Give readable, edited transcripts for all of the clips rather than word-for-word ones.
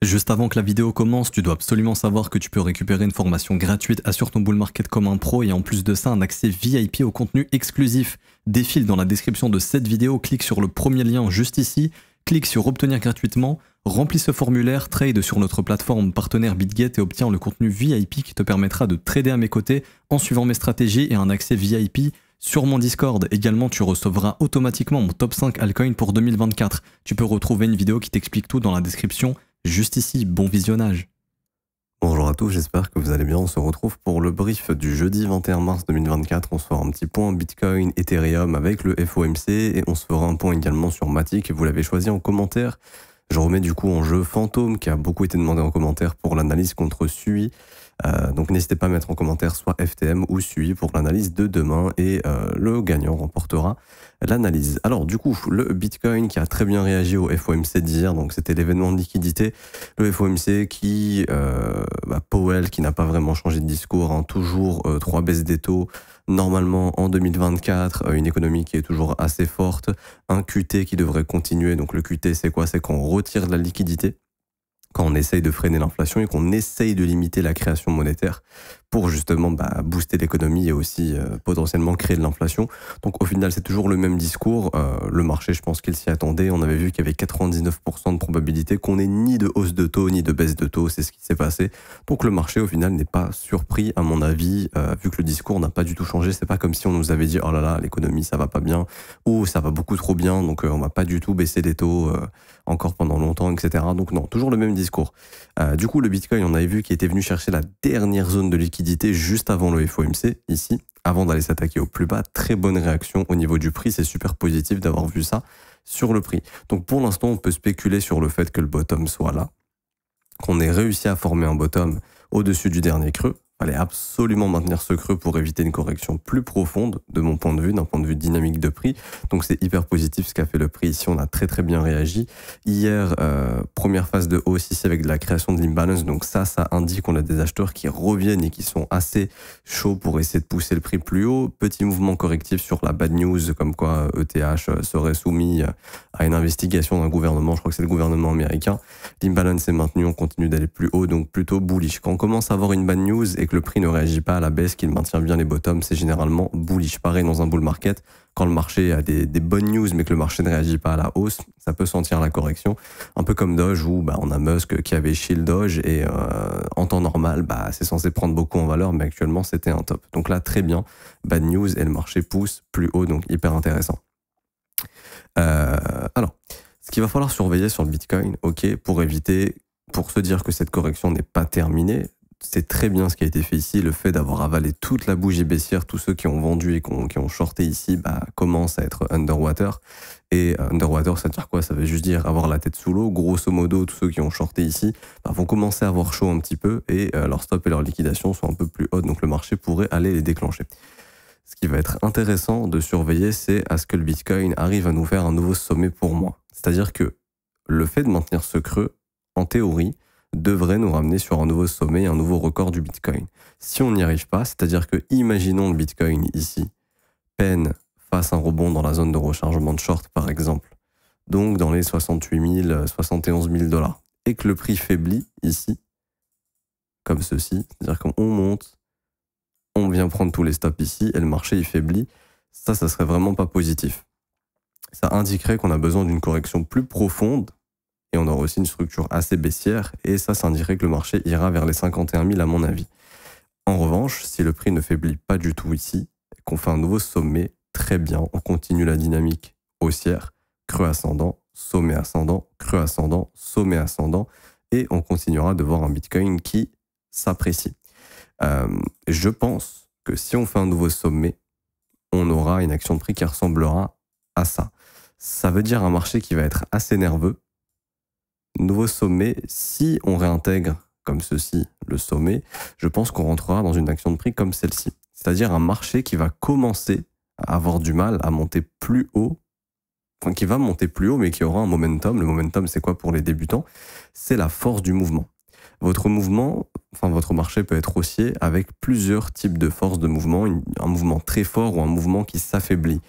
Juste avant que la vidéo commence, tu dois absolument savoir que tu peux récupérer une formation gratuite Assure ton bull market comme un pro et en plus de ça un accès VIP au contenu exclusif. Défile dans la description de cette vidéo, clique sur le premier lien juste ici, clique sur obtenir gratuitement, remplis ce formulaire, trade sur notre plateforme partenaire BitGet et obtiens le contenu VIP qui te permettra de trader à mes côtés en suivant mes stratégies et un accès VIP sur mon Discord. Également, tu recevras automatiquement mon top 5 altcoins pour 2024. Tu peux retrouver une vidéo qui t'explique tout dans la description. Juste ici, bon visionnage. Bonjour à tous, j'espère que vous allez bien. On se retrouve pour le brief du jeudi 21 mars 2024. On se fera un petit point Bitcoin, Ethereum avec le FOMC et on se fera un point également sur Matic. Vous l'avez choisi en commentaire. Je remets du coup en jeu Fantôme qui a beaucoup été demandé en commentaire pour l'analyse contre SUI. Donc n'hésitez pas à mettre en commentaire soit FTM ou SUI pour l'analyse de demain et le gagnant remportera l'analyse. Alors du coup, le Bitcoin qui a très bien réagi au FOMC d'hier, donc c'était l'événement de liquidité. Le FOMC qui, Powell qui n'a pas vraiment changé de discours, hein, toujours 3 baisses des taux. Normalement en 2024, une économie qui est toujours assez forte, un QT qui devrait continuer. Donc le QT c'est quoi? C'est qu'on retire de la liquidité quand on essaye de freiner l'inflation et qu'on essaye de limiter la création monétaire pour justement booster l'économie et aussi potentiellement créer de l'inflation. Donc au final, c'est toujours le même discours. Le marché, je pense qu'il s'y attendait. On avait vu qu'il y avait 99% de probabilité qu'on ait ni de hausse de taux ni de baisse de taux. C'est ce qui s'est passé. Donc le marché, au final, n'est pas surpris, à mon avis, vu que le discours n'a pas du tout changé. C'est pas comme si on nous avait dit « Oh là là, l'économie, ça va pas bien » ou « Ça va beaucoup trop bien, donc on va pas du tout baisser les taux encore pendant longtemps, etc. » Donc non, toujours le même discours. Du coup, le Bitcoin, on avait vu qu'il était venu chercher la dernière zone de liquidité juste avant le FOMC, ici, avant d'aller s'attaquer au plus bas. Très bonne réaction au niveau du prix, c'est super positif d'avoir vu ça sur le prix. Donc pour l'instant, on peut spéculer sur le fait que le bottom soit là, qu'on ait réussi à former un bottom au-dessus du dernier creux. Il fallait absolument maintenir ce creux pour éviter une correction plus profonde, de mon point de vue, d'un point de vue dynamique de prix. Donc c'est hyper positif ce qu'a fait le prix ici, on a très très bien réagi. Hier, première phase de hausse ici avec de la création de l'imbalance, donc ça indique qu'on a des acheteurs qui reviennent et qui sont assez chauds pour essayer de pousser le prix plus haut. Petit mouvement correctif sur la bad news, comme quoi ETH serait soumis à une investigation d'un gouvernement, je crois que c'est le gouvernement américain. L'imbalance est maintenu, on continue d'aller plus haut, donc plutôt bullish. Quand on commence à avoir une bad news et que le prix ne réagit pas à la baisse, qu'il maintient bien les bottoms, c'est généralement bullish. Pareil dans un bull market, quand le marché a des bonnes news mais que le marché ne réagit pas à la hausse, ça peut sentir la correction. Un peu comme Doge où on a Musk qui avait shield Doge et en temps normal, c'est censé prendre beaucoup en valeur, mais actuellement c'était un top. Donc là, très bien, bad news et le marché pousse plus haut, donc hyper intéressant. Alors, ce qu'il va falloir surveiller sur le Bitcoin, pour se dire que cette correction n'est pas terminée, c'est très bien ce qui a été fait ici, le fait d'avoir avalé toute la bougie baissière, tous ceux qui ont vendu et qui ont shorté ici commencent à être underwater. Et underwater, ça veut dire quoi? Ça veut juste dire avoir la tête sous l'eau. Grosso modo, tous ceux qui ont shorté ici vont commencer à avoir chaud un petit peu et leur stop et leur liquidation sont un peu plus hautes, donc le marché pourrait aller les déclencher. Ce qui va être intéressant de surveiller, c'est à ce que le Bitcoin arrive à nous faire un nouveau sommet pour moi. C'est-à-dire que le fait de maintenir ce creux, en théorie, devrait nous ramener sur un nouveau sommet, un nouveau record du Bitcoin. Si on n'y arrive pas, c'est-à-dire que, imaginons le Bitcoin ici, peine fasse un rebond dans la zone de rechargement de short, par exemple, donc dans les 68 000, 71 000 $, et que le prix faiblit ici, comme ceci, c'est-à-dire qu'on monte, on vient prendre tous les stops ici, et le marché il faiblit, ça serait vraiment pas positif. Ça indiquerait qu'on a besoin d'une correction plus profonde, et on aura aussi une structure assez baissière, et ça indiquerait que le marché ira vers les 51 000 à mon avis. En revanche, si le prix ne faiblit pas du tout ici, et qu'on fait un nouveau sommet, très bien, on continue la dynamique haussière, creux ascendant, sommet ascendant, creux ascendant, sommet ascendant, et on continuera de voir un Bitcoin qui s'apprécie. Je pense que si on fait un nouveau sommet, on aura une action de prix qui ressemblera à ça. Ça veut dire un marché qui va être assez nerveux. Nouveau sommet, si on réintègre comme ceci le sommet, je pense qu'on rentrera dans une action de prix comme celle-ci. C'est-à-dire un marché qui va commencer à avoir du mal à monter plus haut, enfin qui va monter plus haut mais qui aura un momentum. Le momentum, c'est quoi pour les débutants? C'est la force du mouvement. Votre mouvement, enfin votre marché peut être haussier avec plusieurs types de forces de mouvement, un mouvement très fort ou un mouvement qui s'affaiblit.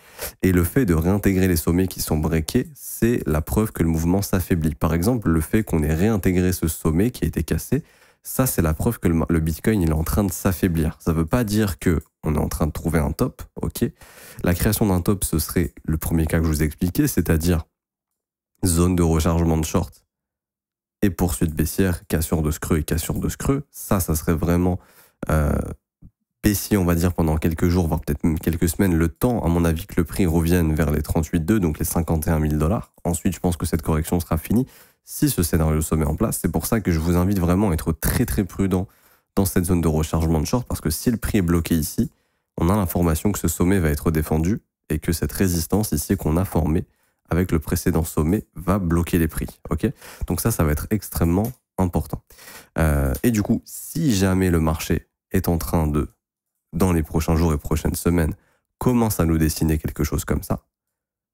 Et le fait de réintégrer les sommets qui sont breakés, c'est la preuve que le mouvement s'affaiblit. Par exemple, le fait qu'on ait réintégré ce sommet qui a été cassé, ça c'est la preuve que le Bitcoin il est en train de s'affaiblir. Ça ne veut pas dire que on est en train de trouver un top, ok. La création d'un top, ce serait le premier cas que je vous ai expliqué, c'est-à-dire zone de rechargement de short et poursuite baissière, cassure de ce creux et cassure de ce creux. Ça serait vraiment baissier, on va dire, pendant quelques jours, voire peut-être même quelques semaines, le temps, à mon avis, que le prix revienne vers les 38,2, donc les 51 000 $. Ensuite, je pense que cette correction sera finie si ce scénario se met en place. C'est pour ça que je vous invite vraiment à être très très prudent dans cette zone de rechargement de short, parce que si le prix est bloqué ici, on a l'information que ce sommet va être défendu et que cette résistance ici qu'on a formée avec le précédent sommet va bloquer les prix. Ok, donc ça va être extrêmement important. Et du coup, si jamais le marché est en train de, dans les prochains jours et prochaines semaines, commence à nous dessiner quelque chose comme ça,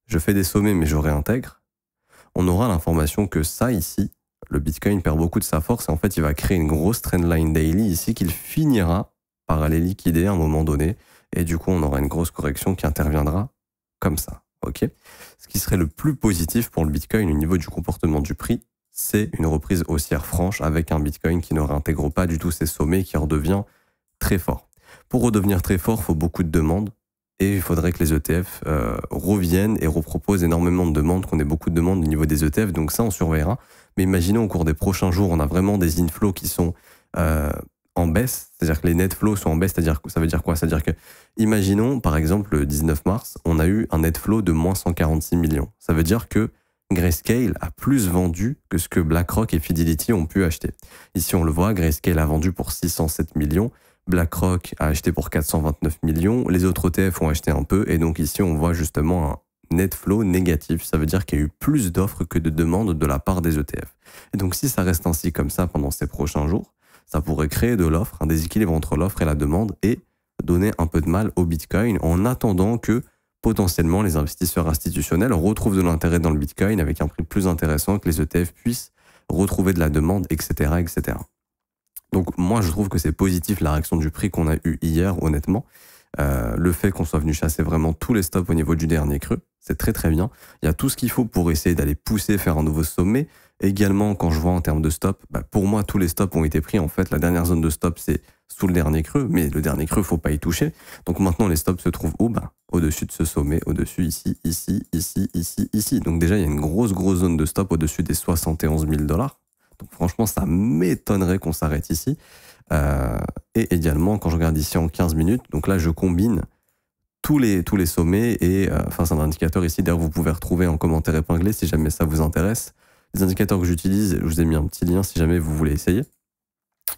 je fais des sommets mais je réintègre, on aura l'information que ça ici, le Bitcoin perd beaucoup de sa force et en fait il va créer une grosse trendline daily ici qu'il finira par aller liquider à un moment donné et du coup on aura une grosse correction qui interviendra comme ça. Ok. Ce qui serait le plus positif pour le Bitcoin au niveau du comportement du prix, c'est une reprise haussière franche avec un Bitcoin qui ne réintègre pas du tout ses sommets, qui redevient très fort. Pour redevenir très fort, il faut beaucoup de demandes et il faudrait que les ETF reviennent et reproposent énormément de demandes, qu'on ait beaucoup de demandes au niveau des ETF, donc ça on surveillera. Mais imaginons au cours des prochains jours, on a vraiment des inflows qui sont en baisse, c'est-à-dire que les net flows sont en baisse, ça veut dire quoi? C'est-à-dire que, imaginons, par exemple, le 19 mars, on a eu un net flow de moins 146 millions. Ça veut dire que Grayscale a plus vendu que ce que BlackRock et Fidelity ont pu acheter. Ici, on le voit, Grayscale a vendu pour 607 millions, BlackRock a acheté pour 429 millions, les autres ETF ont acheté un peu, et donc ici, on voit justement un net flow négatif. Ça veut dire qu'il y a eu plus d'offres que de demandes de la part des ETF. Et donc, si ça reste ainsi comme ça pendant ces prochains jours, ça pourrait créer de l'offre, un déséquilibre entre l'offre et la demande et donner un peu de mal au Bitcoin en attendant que potentiellement les investisseurs institutionnels retrouvent de l'intérêt dans le Bitcoin avec un prix plus intéressant, que les ETF puissent retrouver de la demande, etc., etc. Donc moi je trouve que c'est positif la réaction du prix qu'on a eu hier, honnêtement. Le fait qu'on soit venu chasser vraiment tous les stops au niveau du dernier creux, c'est très très bien. Il y a tout ce qu'il faut pour essayer d'aller pousser, faire un nouveau sommet. Également, quand je vois en termes de stop, pour moi, tous les stops ont été pris. En fait, la dernière zone de stop, c'est sous le dernier creux, mais le dernier creux, faut pas y toucher. Donc maintenant, les stops se trouvent où? Au-dessus de ce sommet, au-dessus, ici, ici, ici, ici, ici. Donc déjà, il y a une grosse zone de stop au-dessus des 71 000 $. Donc franchement, ça m'étonnerait qu'on s'arrête ici. Et également, quand je regarde ici en 15 minutes, donc là, je combine tous les sommets et c'est un indicateur ici, d'ailleurs, vous pouvez retrouver en commentaire épinglé si jamais ça vous intéresse. Les indicateurs que j'utilise, je vous ai mis un petit lien si jamais vous voulez essayer.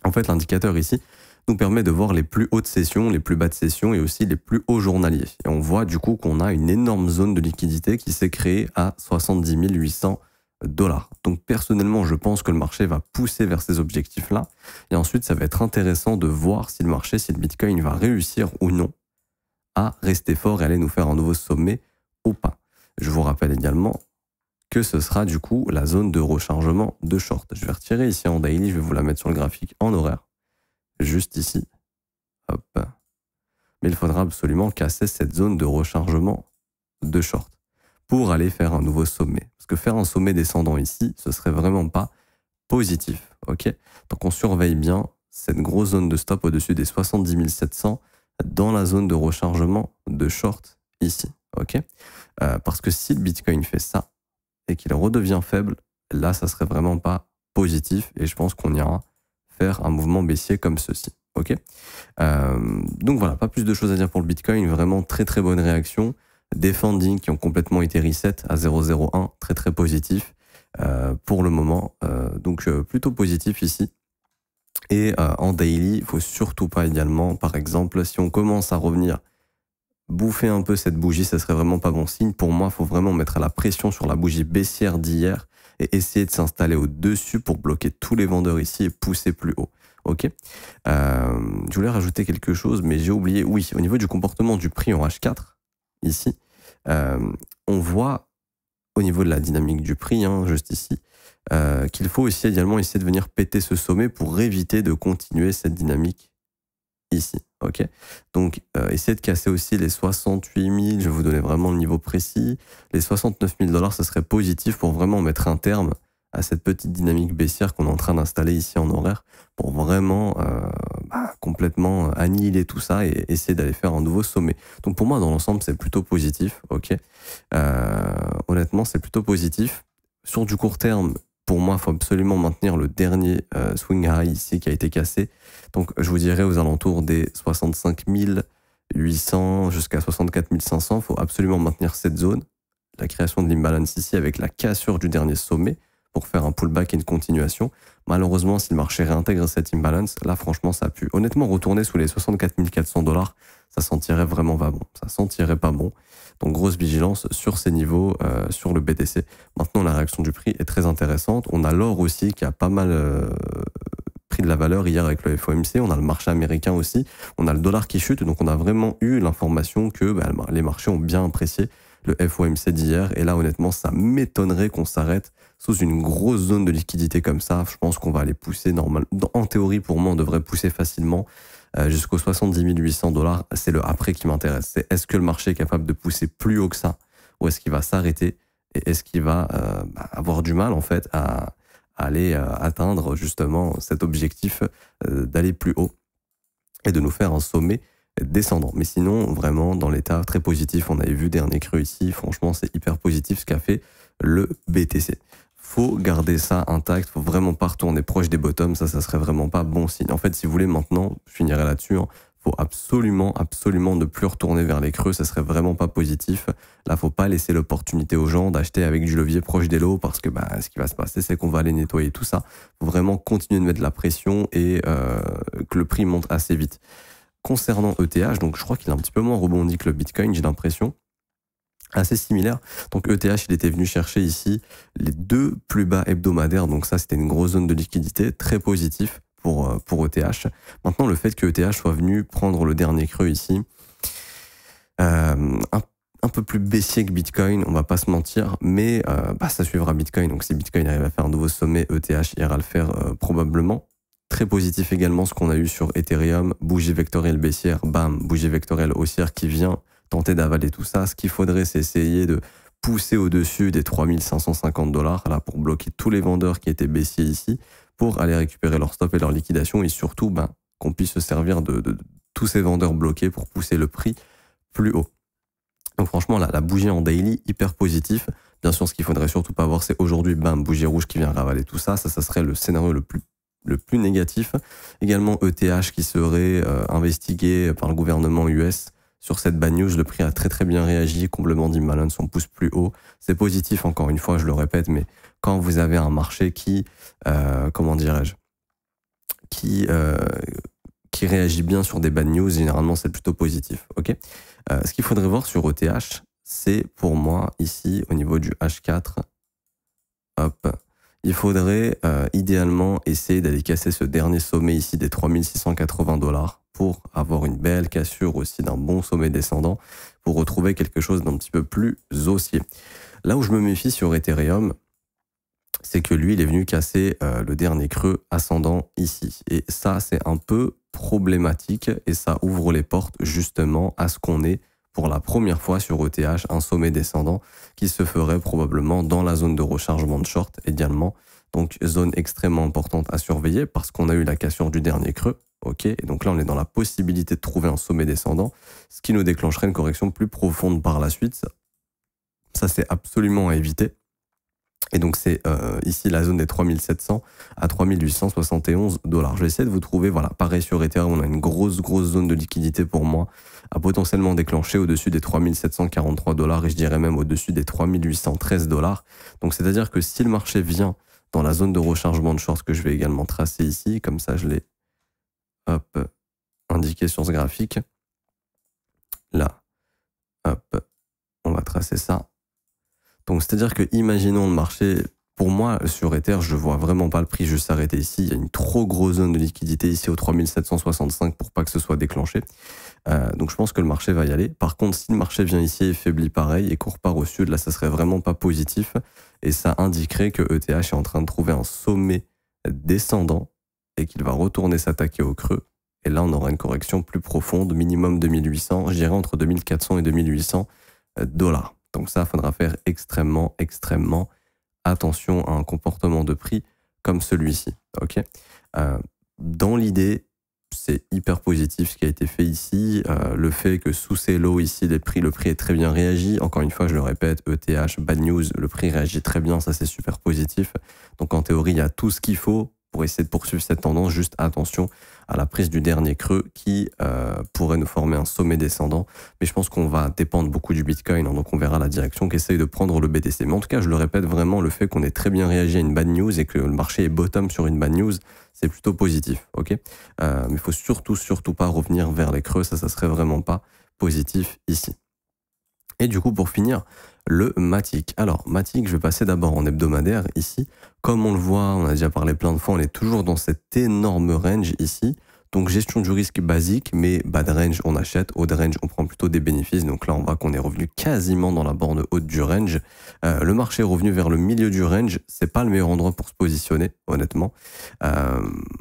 En fait, l'indicateur ici nous permet de voir les plus hautes sessions, les plus basses sessions et aussi les plus hauts journaliers. Et on voit du coup qu'on a une énorme zone de liquidité qui s'est créée à 70 800 $. Donc personnellement, je pense que le marché va pousser vers ces objectifs-là. Et ensuite, ça va être intéressant de voir si le Bitcoin va réussir ou non à rester fort et aller nous faire un nouveau sommet ou pas. Je vous rappelle également que ce sera du coup la zone de rechargement de short. Je vais retirer ici en daily, je vais vous la mettre sur le graphique en horaire, juste ici. Hop. Mais il faudra absolument casser cette zone de rechargement de short pour aller faire un nouveau sommet. Parce que faire un sommet descendant ici, ce serait vraiment pas positif. Ok. Donc on surveille bien cette grosse zone de stop au-dessus des 70 700 dans la zone de rechargement de short ici. Ok. Parce que si le Bitcoin fait ça, et qu'il redevient faible, là, ça serait vraiment pas positif et je pense qu'on ira faire un mouvement baissier comme ceci. Ok. Donc voilà, pas plus de choses à dire pour le Bitcoin, vraiment très très bonne réaction. Des fundings qui ont complètement été reset à 0,01, très très positif pour le moment. Donc plutôt positif ici. Et en daily, il faut surtout pas également, par exemple, si on commence à revenir bouffer un peu cette bougie, ça serait vraiment pas bon signe. Pour moi, il faut vraiment mettre la pression sur la bougie baissière d'hier et essayer de s'installer au-dessus pour bloquer tous les vendeurs ici et pousser plus haut. Ok. Je voulais rajouter quelque chose, mais j'ai oublié. Oui, au niveau du comportement du prix en H4, ici, on voit au niveau de la dynamique du prix, juste ici, qu'il faut aussi également essayer de venir péter ce sommet pour éviter de continuer cette dynamique ici. Ok, donc essayez de casser aussi les 68 000, je vais vous donner vraiment le niveau précis. Les 69 000 $, ce serait positif pour vraiment mettre un terme à cette petite dynamique baissière qu'on est en train d'installer ici en horaire, pour vraiment complètement annihiler tout ça et essayer d'aller faire un nouveau sommet. Donc pour moi, dans l'ensemble, c'est plutôt positif. Ok, honnêtement, c'est plutôt positif. Sur du court terme, pour moi, il faut absolument maintenir le dernier swing high ici qui a été cassé. Donc je vous dirais aux alentours des 65 800 jusqu'à 64 500, il faut absolument maintenir cette zone. La création de l'imbalance ici avec la cassure du dernier sommet pour faire un pullback et une continuation. Malheureusement, si le marché réintègre cette imbalance, là franchement ça pue. Honnêtement, retourner sous les 64 400 $, ça sentirait vraiment pas bon. Ça sentirait pas bon. Donc grosse vigilance sur ces niveaux, sur le BTC. Maintenant, la réaction du prix est très intéressante. On a l'or aussi qui a pas mal pris de la valeur hier avec le FOMC. On a le marché américain aussi. On a le dollar qui chute. Donc on a vraiment eu l'information que les marchés ont bien apprécié le FOMC d'hier. Et là, honnêtement, ça m'étonnerait qu'on s'arrête sous une grosse zone de liquidité comme ça. Je pense qu'on va aller pousser normal. En théorie, pour moi, on devrait pousser facilement jusqu'aux 70 800 $. C'est le après qui m'intéresse. C'est est-ce que le marché est capable de pousser plus haut que ça, ou est-ce qu'il va s'arrêter et est-ce qu'il va avoir du mal en fait à aller atteindre justement cet objectif d'aller plus haut et de nous faire un sommet descendant. Mais sinon, vraiment, dans l'état très positif, on avait vu dernier creux ici, franchement, c'est hyper positif ce qu'a fait le BTC. Faut garder ça intact, faut vraiment pas retourner proche des bottoms, ça serait vraiment pas bon signe. En fait, si vous voulez maintenant, je finirai là-dessus, faut absolument ne plus retourner vers les creux, ça serait vraiment pas positif. Là, faut pas laisser l'opportunité aux gens d'acheter avec du levier proche des lots parce que ce qui va se passer, c'est qu'on va aller nettoyer tout ça. Faut vraiment continuer de mettre de la pression et que le prix monte assez vite. Concernant ETH, donc je crois qu'il a un petit peu moins rebondi que le Bitcoin, j'ai l'impression. Assez similaire. Donc ETH, il était venu chercher ici les deux plus bas hebdomadaires. Donc ça, c'était une grosse zone de liquidité, très positif pour ETH. Maintenant, le fait que ETH soit venu prendre le dernier creux ici, un peu plus baissier que Bitcoin, on va pas se mentir, mais ça suivra Bitcoin. Donc si Bitcoin arrive à faire un nouveau sommet, ETH ira le faire probablement. Très positif également ce qu'on a eu sur Ethereum, bougie vectorielle baissière, bam, bougie vectorielle haussière qui vient tenter d'avaler tout ça. Ce qu'il faudrait, c'est essayer de pousser au-dessus des 3550 $, là, pour bloquer tous les vendeurs qui étaient baissiers ici, pour aller récupérer leur stop et leur liquidation, et surtout, qu'on puisse se servir de tous ces vendeurs bloqués pour pousser le prix plus haut. Donc franchement, la bougie en daily, hyper positif. Bien sûr, ce qu'il faudrait surtout pas voir, c'est aujourd'hui, bougie rouge qui vient ravaler tout ça. Ça serait le scénario le plus négatif. Également ETH qui serait investigué par le gouvernement US sur cette bad news. Le prix a très très bien réagi, complément d'imbalance, on pousse plus haut. C'est positif, encore une fois, je le répète, mais quand vous avez un marché qui réagit bien sur des bad news, généralement c'est plutôt positif. Ok. Ce qu'il faudrait voir sur ETH, c'est pour moi ici au niveau du H4, hop, il faudrait idéalement essayer d'aller casser ce dernier sommet ici des 3680 $ pour avoir une belle cassure aussi d'un bon sommet descendant pour retrouver quelque chose d'un petit peu plus haussier. Là où je me méfie sur Ethereum, c'est que lui, il est venu casser le dernier creux ascendant ici. Et ça, c'est un peu problématique et ça ouvre les portes justement à ce qu'on ait pour la première fois sur ETH un sommet descendant qui se ferait probablement dans la zone de rechargement de short également. Donc zone extrêmement importante à surveiller parce qu'on a eu la cassure du dernier creux. Ok, et donc là on est dans la possibilité de trouver un sommet descendant, ce qui nous déclencherait une correction plus profonde par la suite. Ça c'est absolument à éviter. Et donc c'est ici la zone des 3700 à 3871 $. Je vais essayer de vous trouver, voilà, pareil sur Ethereum, on a une grosse zone de liquidité pour moi, à potentiellement déclencher au-dessus des 3743 $ et je dirais même au-dessus des 3813 $. Donc c'est-à-dire que si le marché vient dans la zone de rechargement de short que je vais également tracer ici, comme ça je l'ai indiqué sur ce graphique, là, hop, on va tracer ça. Donc, c'est-à-dire que, imaginons le marché, pour moi, sur Ether, je vois vraiment pas le prix juste s'arrêter ici. Il y a une trop grosse zone de liquidité ici aux 3765 pour pas que ce soit déclenché. Donc je pense que le marché va y aller. Par contre, si le marché vient ici et faiblit pareil et qu'on repart au sud, là, ça serait vraiment pas positif. Et ça indiquerait que ETH est en train de trouver un sommet descendant et qu'il va retourner s'attaquer au creux. Et là, on aura une correction plus profonde, minimum 2800, je dirais entre 2400 et 2800 dollars. Donc ça, il faudra faire extrêmement attention à un comportement de prix comme celui-ci. Ok. Dans l'idée, c'est hyper positif ce qui a été fait ici. Le fait que sous ces lows ici, le prix est très bien réagi. Encore une fois, je le répète, ETH, bad news, le prix réagit très bien, ça c'est super positif. Donc en théorie, il y a tout ce qu'il faut pour essayer de poursuivre cette tendance. Juste attention à la prise du dernier creux qui pourrait nous former un sommet descendant. Mais je pense qu'on va dépendre beaucoup du Bitcoin, hein, donc on verra la direction qu'essaye de prendre le BTC. Mais en tout cas, je le répète vraiment, le fait qu'on ait très bien réagi à une bad news et que le marché est bottom sur une bad news, c'est plutôt positif, ok. Mais il faut surtout pas revenir vers les creux, ça serait vraiment pas positif ici. Et du coup, pour finir, le Matic. Alors, Matic, je vais passer d'abord en hebdomadaire ici. Comme on le voit, on a déjà parlé plein de fois, on est toujours dans cet énorme range ici. Donc, gestion du risque basique, mais bas de range, on achète. Haut de range, on prend plutôt des bénéfices. Donc là, on voit qu'on est revenu quasiment dans la borne haute du range. Le marché est revenu vers le milieu du range. C'est pas le meilleur endroit pour se positionner, honnêtement.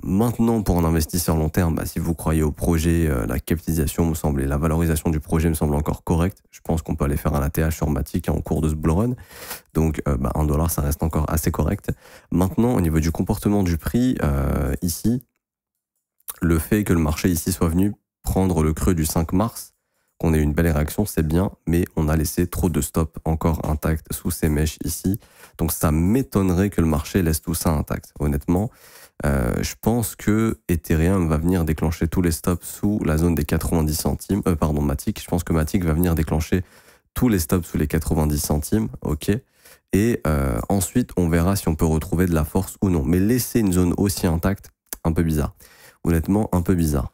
Maintenant, pour un investisseur long terme, si vous croyez au projet, la capitalisation me semble, et la valorisation du projet me semble encore correcte. Je pense qu'on peut aller faire un ATH sur Matic en cours de ce bull run. Donc, $1, ça reste encore assez correct. Maintenant, au niveau du comportement du prix, ici, le fait que le marché ici soit venu prendre le creux du 5 mars, qu'on ait eu une belle réaction, c'est bien, mais on a laissé trop de stops encore intacts sous ces mèches ici. Donc ça m'étonnerait que le marché laisse tout ça intact. Honnêtement, je pense que Ethereum va venir déclencher tous les stops sous la zone des 90 centimes. Matic. Je pense que Matic va venir déclencher tous les stops sous les 90 centimes. Ok. Et ensuite, on verra si on peut retrouver de la force ou non. Mais laisser une zone aussi intacte, un peu bizarre. Honnêtement, un peu bizarre.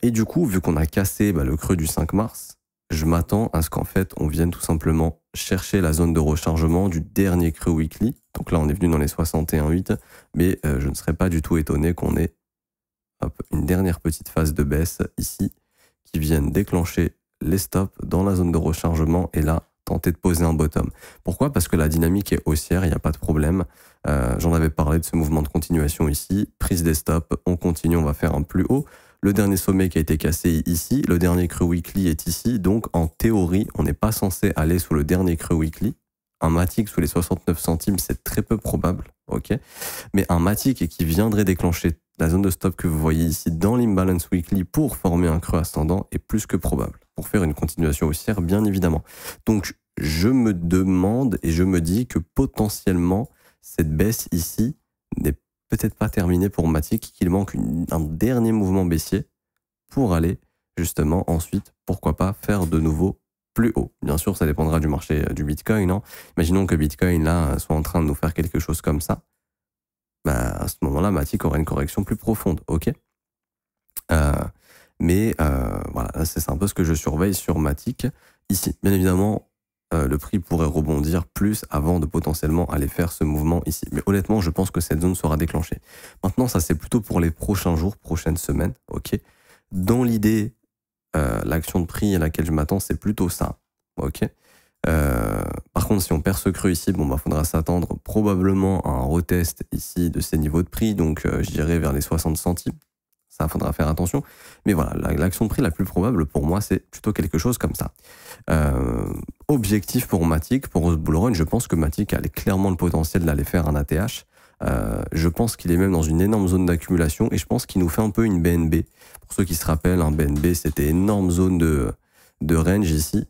Et du coup, vu qu'on a cassé le creux du 5 mars, je m'attends à ce qu'en fait, on vienne tout simplement chercher la zone de rechargement du dernier creux weekly. Donc là, on est venu dans les 61,8, mais je ne serais pas du tout étonné qu'on ait une dernière petite phase de baisse ici qui vienne déclencher les stops dans la zone de rechargement et là, tenter de poser un bottom. Pourquoi? Parce que la dynamique est haussière, il n'y a pas de problème. J'en avais parlé de ce mouvement de continuation ici. Prise des stops, on continue, on va faire un plus haut. Le dernier sommet qui a été cassé ici, le dernier creux weekly est ici. Donc en théorie, on n'est pas censé aller sous le dernier creux weekly. Un Matic sous les 69 centimes, c'est très peu probable. Ok. Mais un Matic qui viendrait déclencher la zone de stop que vous voyez ici dans l'imbalance weekly pour former un creux ascendant est plus que probable. Pour faire une continuation haussière, bien évidemment. Donc je me demande et je me dis que potentiellement, cette baisse ici n'est peut-être pas terminée pour Matic, qu'il manque un dernier mouvement baissier pour aller justement ensuite, pourquoi pas, faire de nouveau plus haut. Bien sûr, ça dépendra du marché du Bitcoin. Hein. Imaginons que Bitcoin là soit en train de nous faire quelque chose comme ça. À ce moment-là, Matic aura une correction plus profonde. Ok. Voilà, c'est un peu ce que je surveille sur Matic. Ici, bien évidemment, le prix pourrait rebondir plus avant de potentiellement aller faire ce mouvement ici. Mais honnêtement, je pense que cette zone sera déclenchée. Maintenant, ça c'est plutôt pour les prochains jours, prochaines semaines. Ok. Dans l'idée, l'action de prix à laquelle je m'attends, c'est plutôt ça. Ok. Par contre, si on perd ce creux ici, faudra s'attendre probablement à un retest ici de ces niveaux de prix. Donc, je dirais vers les 60 centimes. Ça, faudra faire attention. Mais voilà, l'action de prix la plus probable pour moi, c'est plutôt quelque chose comme ça. Objectif pour Matic, pour ce bull run, je pense que Matic a clairement le potentiel d'aller faire un ATH. Je pense qu'il est même dans une énorme zone d'accumulation et je pense qu'il nous fait un peu une BNB. Pour ceux qui se rappellent, un BNB, c'était une énorme zone de range ici.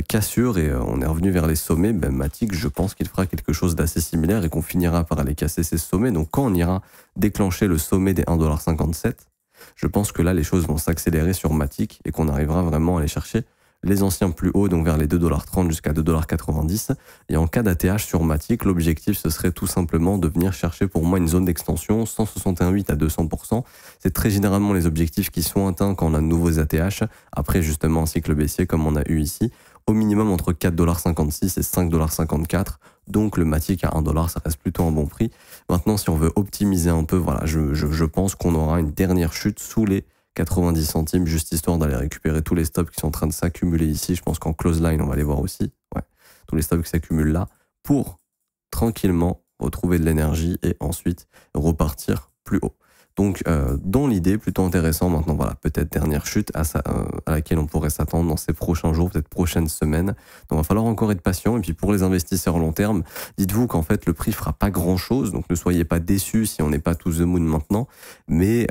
Cassure et on est revenu vers les sommets. Matic, je pense qu'il fera quelque chose d'assez similaire et qu'on finira par aller casser ces sommets. Donc quand on ira déclencher le sommet des 1,57$, je pense que là les choses vont s'accélérer sur Matic et qu'on arrivera vraiment à aller chercher les anciens plus hauts, donc vers les 2,30$ jusqu'à 2,90$. Et en cas d'ATH sur Matic, l'objectif ce serait tout simplement de venir chercher pour moi une zone d'extension 161,8 à 200%. C'est très généralement les objectifs qui sont atteints quand on a de nouveaux ATH. Après justement un cycle baissier comme on a eu ici, au minimum entre 4,56$ et 5,54$. Donc le Matic à 1$, ça reste plutôt un bon prix. Maintenant, si on veut optimiser un peu, voilà, je pense qu'on aura une dernière chute sous les 90 centimes, juste histoire d'aller récupérer tous les stops qui sont en train de s'accumuler ici. Je pense qu'en close line, on va les voir aussi. Ouais. Tous les stops qui s'accumulent là pour tranquillement retrouver de l'énergie et ensuite repartir plus haut. Donc, dans l'idée, plutôt intéressant. Maintenant, voilà, peut-être dernière chute à laquelle on pourrait s'attendre dans ces prochains jours, peut-être prochaines semaines. Donc, il va falloir encore être patient. Et puis, pour les investisseurs long terme, dites-vous qu'en fait, le prix fera pas grand-chose. Donc, ne soyez pas déçus si on n'est pas to the moon maintenant. Mais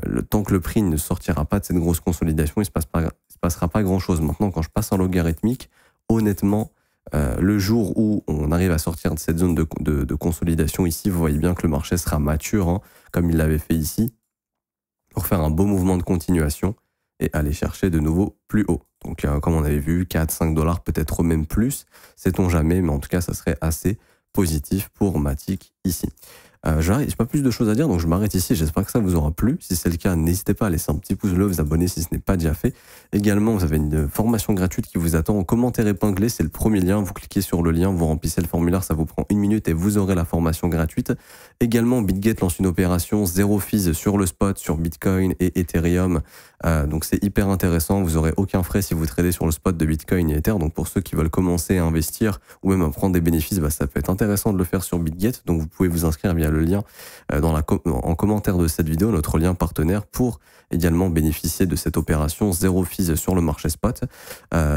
le temps que le prix ne sortira pas de cette grosse consolidation, il se passera pas grand-chose. Maintenant, quand je passe en logarithmique, honnêtement, le jour où on arrive à sortir de cette zone de consolidation ici, vous voyez bien que le marché sera mature, hein, comme il l'avait fait ici, pour faire un beau mouvement de continuation et aller chercher de nouveau plus haut. Donc comme on avait vu, 4-5 $, peut-être même plus, sait-on jamais, mais en tout cas ça serait assez positif pour Matic ici. Je n'ai pas plus de choses à dire, donc je m'arrête ici. J'espère que ça vous aura plu. Si c'est le cas, n'hésitez pas à laisser un petit pouce bleu, vous abonner si ce n'est pas déjà fait. Également, vous avez une formation gratuite qui vous attend en commentaire épinglé. C'est le premier lien. Vous cliquez sur le lien, vous remplissez le formulaire, ça vous prend 1 minute et vous aurez la formation gratuite. Également, BitGet lance une opération 0 fees sur le spot, sur Bitcoin et Ethereum. Donc c'est hyper intéressant. Vous aurez aucun frais si vous tradez sur le spot de Bitcoin et Ether. Donc pour ceux qui veulent commencer à investir ou même à prendre des bénéfices, ça peut être intéressant de le faire sur BitGet. Donc vous pouvez vous inscrire via le lien en commentaire de cette vidéo, notre lien partenaire, pour également bénéficier de cette opération 0 fees sur le marché spot.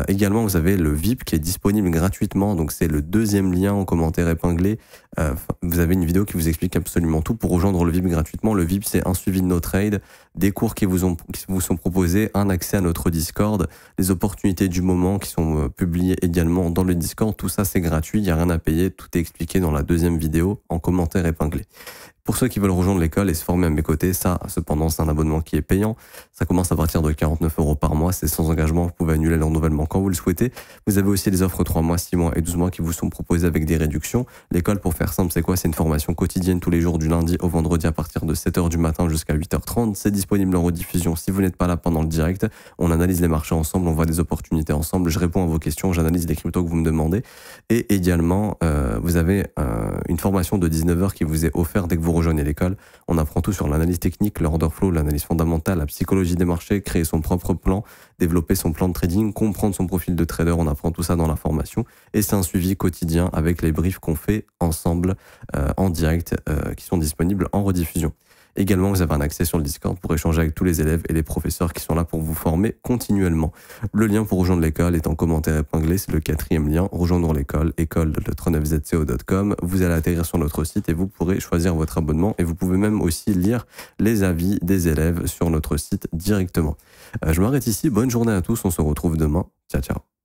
Également, vous avez le VIP qui est disponible gratuitement. Donc c'est le deuxième lien en commentaire épinglé. Vous avez une vidéo qui vous explique absolument tout pour rejoindre le VIP gratuitement. Le VIP, c'est un suivi de nos trades, des cours qui vous sont proposés, un accès à notre Discord, les opportunités du moment qui sont publiées également dans le Discord. Tout ça, c'est gratuit, il n'y a rien à payer. Tout est expliqué dans la deuxième vidéo en commentaire épinglé. Pour ceux qui veulent rejoindre l'école et se former à mes côtés, ça, cependant, c'est un abonnement qui est payant. Ça commence à partir de 49 € par mois. C'est sans engagement. Vous pouvez annuler le renouvellement quand vous le souhaitez. Vous avez aussi les offres 3 mois, 6 mois et 12 mois qui vous sont proposées avec des réductions. L'école, pour faire simple, c'est quoi? C'est une formation quotidienne tous les jours du lundi au vendredi à partir de 7 h du matin jusqu'à 8 h 30. C'est disponible en rediffusion si vous n'êtes pas là pendant le direct. On analyse les marchés ensemble, on voit des opportunités ensemble. Je réponds à vos questions, j'analyse les cryptos que vous me demandez. Et également, vous avez une formation de 19 h qui vous est offerte dès que vous rejoignez l'école. On apprend tout sur l'analyse technique, le order flow, l'analyse fondamentale, la psychologie des marchés, créer son propre plan, développer son plan de trading, comprendre son profil de trader. On apprend tout ça dans la formation. Et c'est un suivi quotidien avec les briefs qu'on fait ensemble en direct qui sont disponibles en rediffusion. Également, vous avez un accès sur le Discord pour échanger avec tous les élèves et les professeurs qui sont là pour vous former continuellement. Le lien pour rejoindre l'école est en commentaire épinglé, c'est le 4e lien. Rejoindre l'école, école.le39zco.com. Vous allez atterrir sur notre site et vous pourrez choisir votre abonnement et vous pouvez même aussi lire les avis des élèves sur notre site directement. Je m'arrête ici, bonne journée à tous, on se retrouve demain. Ciao, ciao.